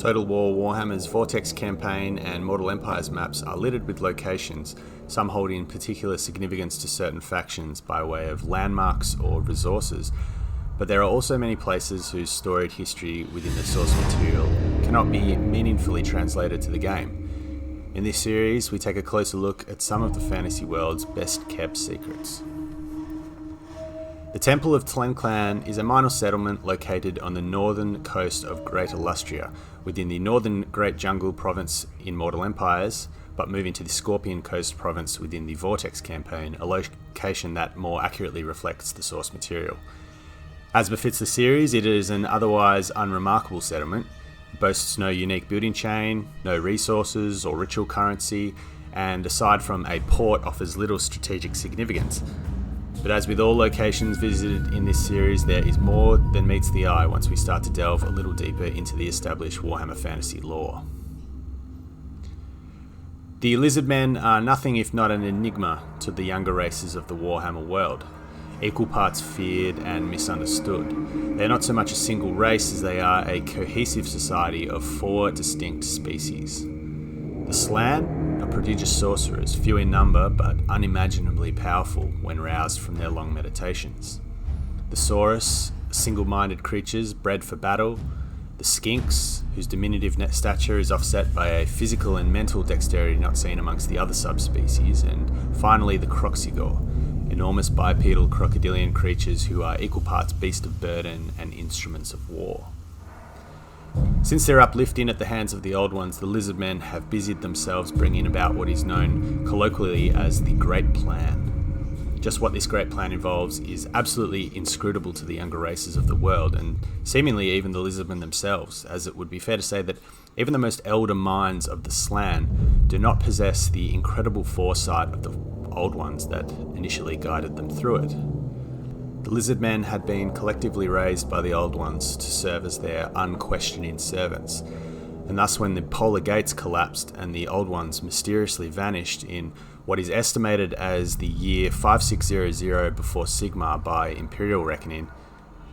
Total War, Warhammer's Vortex campaign and Mortal Empires maps are littered with locations, some holding particular significance to certain factions by way of landmarks or resources, but there are also many places whose storied history within the source material cannot be meaningfully translated to the game. In this series, we take a closer look at some of the fantasy world's best kept secrets. The Temple of Tlenclan is a minor settlement located on the northern coast of Greater Lustria, within the northern Great Jungle province in Mortal Empires, but moving to the Scorpion Coast province within the Vortex campaign, a location that more accurately reflects the source material. As befits the series, it is an otherwise unremarkable settlement. It boasts no unique building chain, no resources or ritual currency, and aside from a port, offers little strategic significance. But as with all locations visited in this series, there is more than meets the eye once we start to delve a little deeper into the established Warhammer fantasy lore. The Lizardmen are nothing if not an enigma to the younger races of the Warhammer world, equal parts feared and misunderstood. They are not so much a single race as they are a cohesive society of 4 distinct species. The Slann are prodigious sorcerers, few in number but unimaginably powerful when roused from their long meditations. The Saurus, single-minded creatures bred for battle. The Skinks, whose diminutive stature is offset by a physical and mental dexterity not seen amongst the other subspecies. And finally the Croxigor, enormous bipedal crocodilian creatures who are equal parts beast of burden and instruments of war. Since their uplifting at the hands of the Old Ones, the Lizardmen have busied themselves bringing about what is known colloquially as the Great Plan. Just what this Great Plan involves is absolutely inscrutable to the younger races of the world, and seemingly even the Lizardmen themselves, as it would be fair to say that even the most elder minds of the Slann do not possess the incredible foresight of the Old Ones that initially guided them through it. The Lizardmen had been collectively raised by the Old Ones to serve as their unquestioning servants, and thus when the polar gates collapsed and the Old Ones mysteriously vanished in what is estimated as the year 5600 before Sigmar by Imperial reckoning,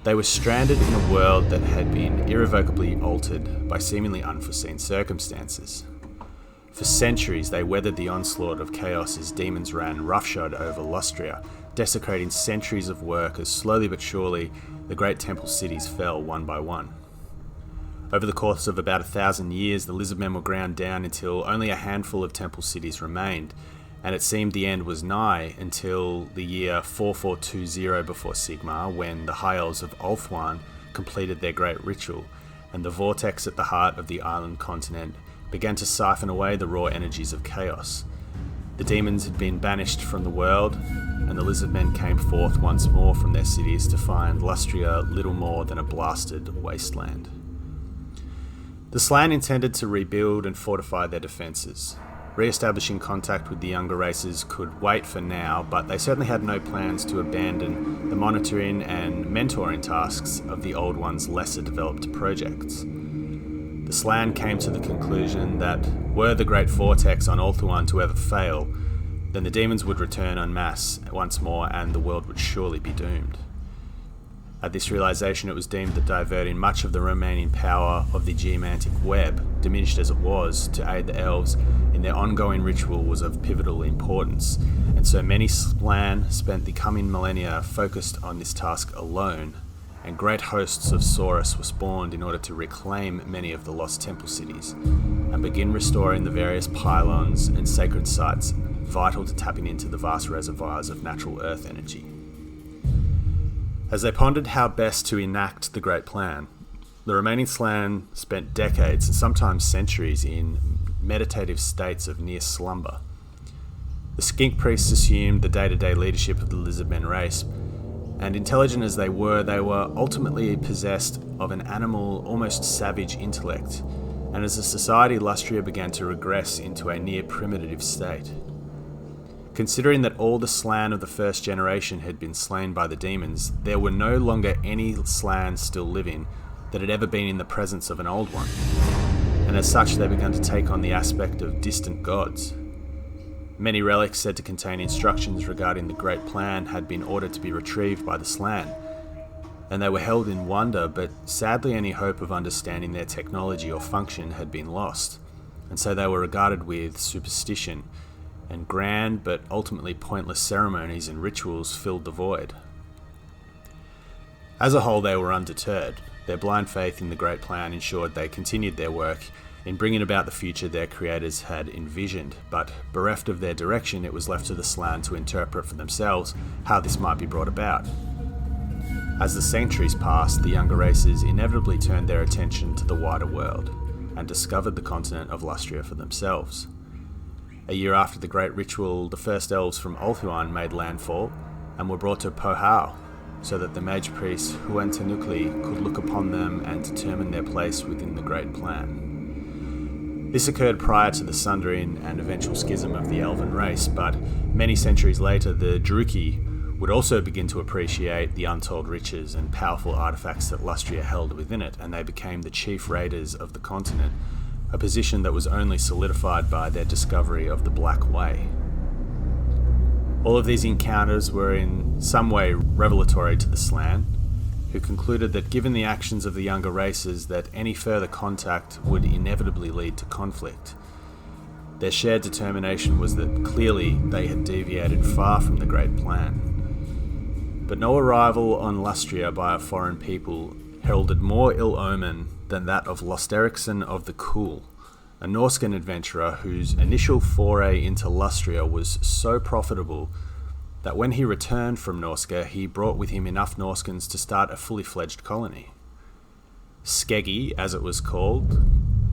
they were stranded in a world that had been irrevocably altered by seemingly unforeseen circumstances. For centuries they weathered the onslaught of chaos as demons ran roughshod over Lustria, desecrating centuries of work as slowly but surely the great temple cities fell one by one. Over the course of about 1,000 years, the Lizardmen were ground down until only a handful of temple cities remained, and it seemed the end was nigh until the year 4420 before Sigmar, when the High Elves of Ulthuan completed their great ritual, and the vortex at the heart of the island continent began to siphon away the raw energies of chaos. The demons had been banished from the world, and the Lizardmen came forth once more from their cities to find Lustria little more than a blasted wasteland. The Slann intended to rebuild and fortify their defences. Re-establishing contact with the younger races could wait for now, but they certainly had no plans to abandon the monitoring and mentoring tasks of the Old Ones' lesser developed projects. The Slann came to the conclusion that were the Great Vortex on Ulthuan to ever fail, then the demons would return en masse once more and the world would surely be doomed. At this realization, it was deemed that diverting much of the remaining power of the geomantic web, diminished as it was, to aid the elves in their ongoing ritual was of pivotal importance, and so many Slann spent the coming millennia focused on this task alone, and great hosts of Saurus were spawned in order to reclaim many of the lost temple cities, and begin restoring the various pylons and sacred sites vital to tapping into the vast reservoirs of natural earth energy. As they pondered how best to enact the Great Plan, the remaining Slann spent decades and sometimes centuries in meditative states of near slumber. The Skink priests assumed the day-to-day leadership of the Lizardmen race, and intelligent as they were ultimately possessed of an animal, almost savage intellect, and as a society Lustria began to regress into a near primitive state. Considering that all the Slann of the first generation had been slain by the demons, there were no longer any Slann still living that had ever been in the presence of an Old One, and as such they began to take on the aspect of distant gods. Many relics said to contain instructions regarding the Great Plan had been ordered to be retrieved by the Slann, and they were held in wonder, but sadly any hope of understanding their technology or function had been lost, and so they were regarded with superstition, and grand but ultimately pointless ceremonies and rituals filled the void. As a whole, they were undeterred. Their blind faith in the Great Plan ensured they continued their work in bringing about the future their creators had envisioned, but bereft of their direction, it was left to the Slann to interpret for themselves how this might be brought about. As the centuries passed, the younger races inevitably turned their attention to the wider world and discovered the continent of Lustria for themselves. A year after the great ritual, the first elves from Ulthuan made landfall and were brought to Pohau, so that the mage priest Wynn could look upon them and determine their place within the Great Plan. This occurred prior to the sundering and eventual schism of the elven race, but many centuries later the Druki would also begin to appreciate the untold riches and powerful artifacts that Lustria held within it, and they became the chief raiders of the continent, a position that was only solidified by their discovery of the Black Way. All of these encounters were in some way revelatory to the Slann, who concluded that given the actions of the younger races, that any further contact would inevitably lead to conflict. Their shared determination was that clearly they had deviated far from the Great Plan. But no arrival on Lustria by a foreign people heralded more ill omen than that of Losterikson of the Cool, a Norscan adventurer whose initial foray into Lustria was so profitable that when he returned from Norska, he brought with him enough Norskans to start a fully fledged colony. Skeggy, as it was called,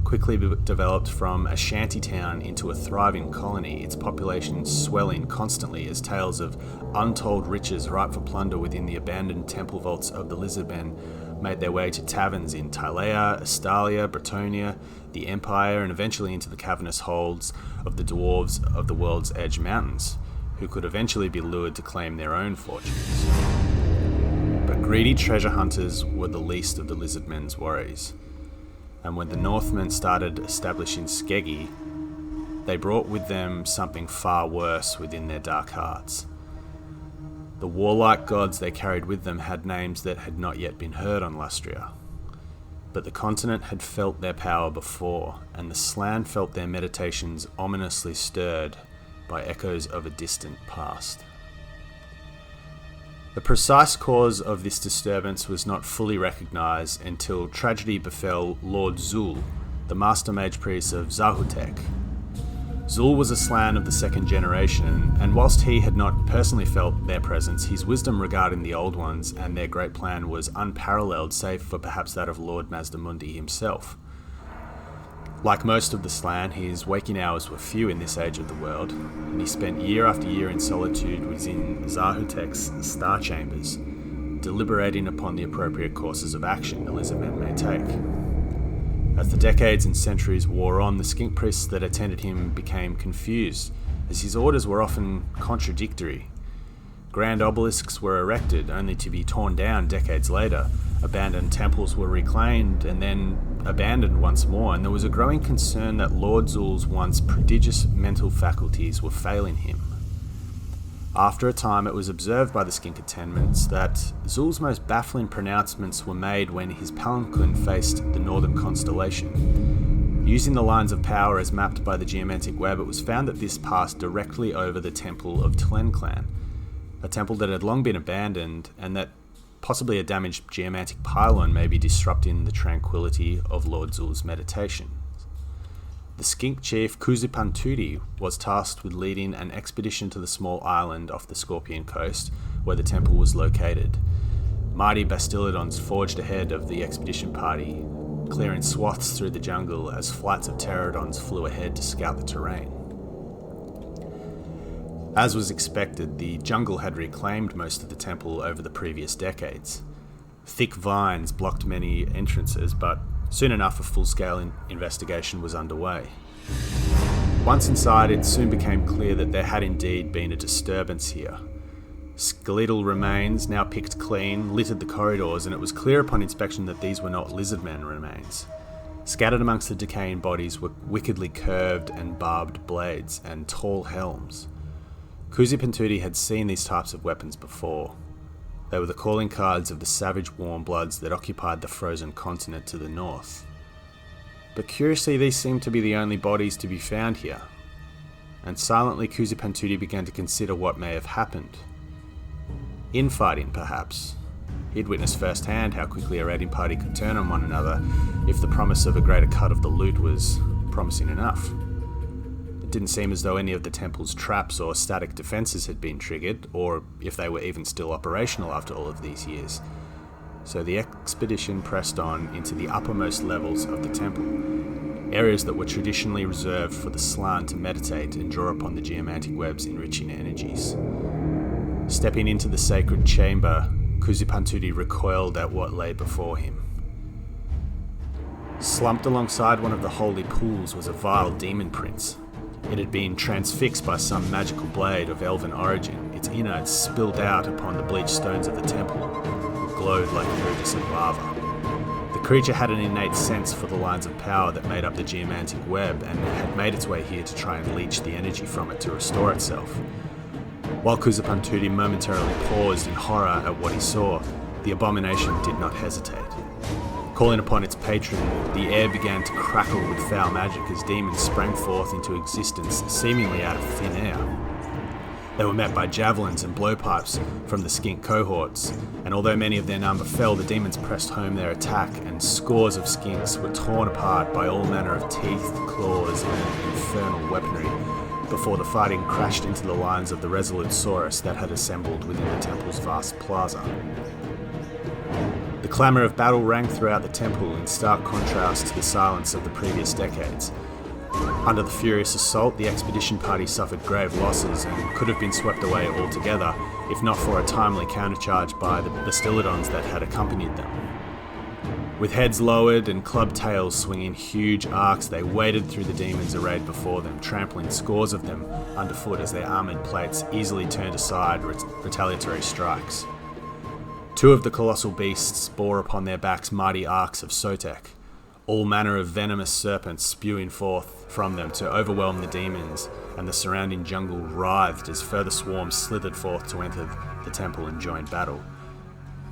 quickly developed from a shanty town into a thriving colony, its population swelling constantly as tales of untold riches ripe for plunder within the abandoned temple vaults of the Lizardmen made their way to taverns in Tylea, Estalia, Bretonia, the Empire, and eventually into the cavernous holds of the dwarves of the World's Edge Mountains, who could eventually be lured to claim their own fortunes. But greedy treasure hunters were the least of the Lizardmen's worries, and when the Northmen started establishing Skeggy, they brought with them something far worse within their dark hearts. The warlike gods they carried with them had names that had not yet been heard on Lustria, but the continent had felt their power before, and the Slann felt their meditations ominously stirred by echoes of a distant past. The precise cause of this disturbance was not fully recognised until tragedy befell Lord Zul, the master mage priest of Zahutek. Zul was a Slann of the second generation, and whilst he had not personally felt their presence, his wisdom regarding the Old Ones and their great plan was unparalleled, save for perhaps that of Lord Mazdamundi himself. Like most of the Slann, his waking hours were few in this age of the world, and he spent year after year in solitude within Zahutek's star chambers, deliberating upon the appropriate courses of action the Lizardmen may take. As the decades and centuries wore on, the skink priests that attended him became confused, as his orders were often contradictory. Grand obelisks were erected, only to be torn down decades later. Abandoned temples were reclaimed and then abandoned once more, and there was a growing concern that Lord Zul's once prodigious mental faculties were failing him. After a time, it was observed by the skink attendants that Zul's most baffling pronouncements were made when his palanquin faced the northern constellation. Using the lines of power as mapped by the geomantic web, it was found that this passed directly over the Temple of Tlenclan, a temple that had long been abandoned, and that possibly a damaged geomantic pylon may be disrupting the tranquility of Lord Zul's meditation. The skink chief Kuzipantudi was tasked with leading an expedition to the small island off the Scorpion coast where the temple was located. Mighty Bastillodons forged ahead of the expedition party, clearing swaths through the jungle as flights of pterodons flew ahead to scout the terrain. As was expected, the jungle had reclaimed most of the temple over the previous decades. Thick vines blocked many entrances, but soon enough a full-scale investigation was underway. Once inside, it soon became clear that there had indeed been a disturbance here. Skeletal remains, now picked clean, littered the corridors, and it was clear upon inspection that these were not Lizardmen remains. Scattered amongst the decaying bodies were wickedly curved and barbed blades and tall helms. Kuzipantudi had seen these types of weapons before. They were the calling cards of the savage warm bloods that occupied the frozen continent to the north. But curiously, these seemed to be the only bodies to be found here, and silently Kuzipantuti began to consider what may have happened. Infighting, perhaps. He'd witnessed firsthand how quickly a raiding party could turn on one another if the promise of a greater cut of the loot was promising enough. It didn't seem as though any of the temple's traps or static defences had been triggered, or if they were even still operational after all of these years. So the expedition pressed on into the uppermost levels of the temple, areas that were traditionally reserved for the Slann to meditate and draw upon the geomantic web's enriching energies. Stepping into the sacred chamber, Kuzipantuti recoiled at what lay before him. Slumped alongside one of the holy pools was a vile demon prince. It had been transfixed by some magical blade of elven origin. Its innards spilled out upon the bleached stones of the temple, and glowed like iridescent lava. The creature had an innate sense for the lines of power that made up the geomantic web, and had made its way here to try and leech the energy from it to restore itself. While Kuzipantuti momentarily paused in horror at what he saw, the abomination did not hesitate. Calling upon its patron, the air began to crackle with foul magic as demons sprang forth into existence, seemingly out of thin air. They were met by javelins and blowpipes from the skink cohorts, and although many of their number fell, the demons pressed home their attack, and scores of skinks were torn apart by all manner of teeth, claws, and infernal weaponry, before the fighting crashed into the lines of the resolute Saurus that had assembled within the temple's vast plaza. The clamour of battle rang throughout the temple in stark contrast to the silence of the previous decades. Under the furious assault, the expedition party suffered grave losses and could have been swept away altogether, if not for a timely countercharge by the Bastillodons that had accompanied them. With heads lowered and clubbed tails swinging huge arcs, they waded through the demons arrayed before them, trampling scores of them underfoot as their armoured plates easily turned aside retaliatory strikes. Two of the colossal beasts bore upon their backs mighty arcs of Sotek, all manner of venomous serpents spewing forth from them to overwhelm the demons, and the surrounding jungle writhed as further swarms slithered forth to enter the temple and join battle.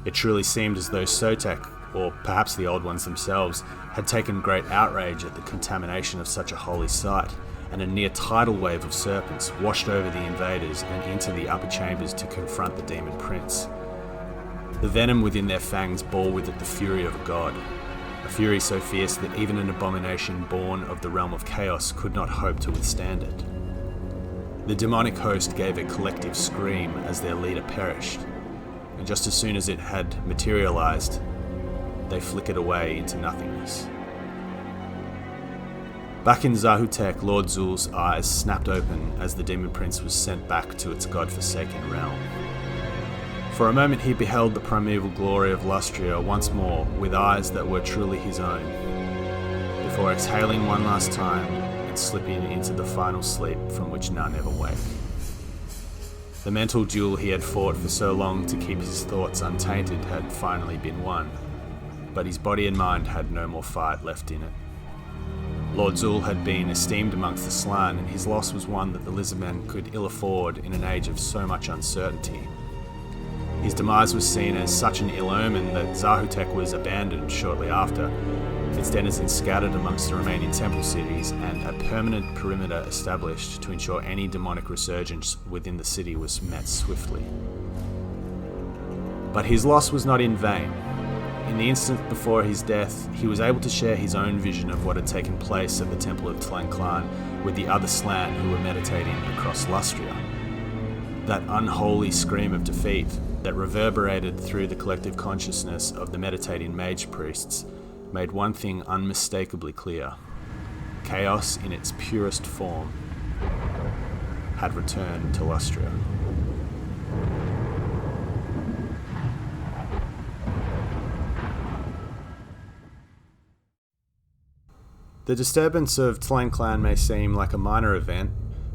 It truly seemed as though Sotek, or perhaps the Old Ones themselves, had taken great outrage at the contamination of such a holy site, and a near tidal wave of serpents washed over the invaders and into the upper chambers to confront the demon prince. The venom within their fangs bore with it the fury of a god, a fury so fierce that even an abomination born of the realm of chaos could not hope to withstand it. The demonic host gave a collective scream as their leader perished, and just as soon as it had materialized, they flickered away into nothingness. Back in Zahutek, Lord Zul's eyes snapped open as the demon prince was sent back to its god-forsaken realm. For a moment he beheld the primeval glory of Lustria once more with eyes that were truly his own, before exhaling one last time and slipping into the final sleep from which none ever wake. The mental duel he had fought for so long to keep his thoughts untainted had finally been won, but his body and mind had no more fight left in it. Lord Zul had been esteemed amongst the Slann, and his loss was one that the Lizardmen could ill afford in an age of so much uncertainty. His demise was seen as such an ill omen that Zahutek was abandoned shortly after, its denizens scattered amongst the remaining temple cities, and a permanent perimeter established to ensure any demonic resurgence within the city was met swiftly. But his loss was not in vain. In the instant before his death, he was able to share his own vision of what had taken place at the Temple of Tlenclan with the other Slann who were meditating across Lustria. That unholy scream of defeat that reverberated through the collective consciousness of the meditating mage priests made one thing unmistakably clear. Chaos in its purest form had returned to Lustria. The disturbance of Tlenclan may seem like a minor event,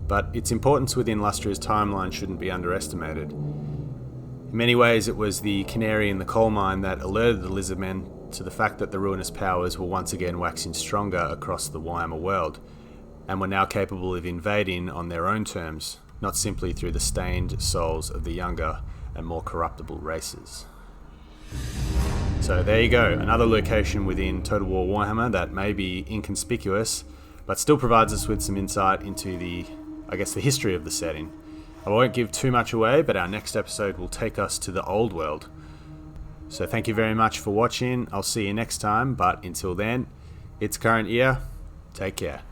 but its importance within Lustria's timeline shouldn't be underestimated. In many ways, it was the canary in the coal mine that alerted the Lizardmen to the fact that the ruinous powers were once again waxing stronger across the Warhammer World, and were now capable of invading on their own terms, not simply through the stained souls of the younger and more corruptible races. So there you go, another location within Total War Warhammer that may be inconspicuous, but still provides us with some insight into the history of the setting. I won't give too much away, but our next episode will take us to the Old World. So thank you very much for watching. I'll see you next time, but until then, it's current year. Take care.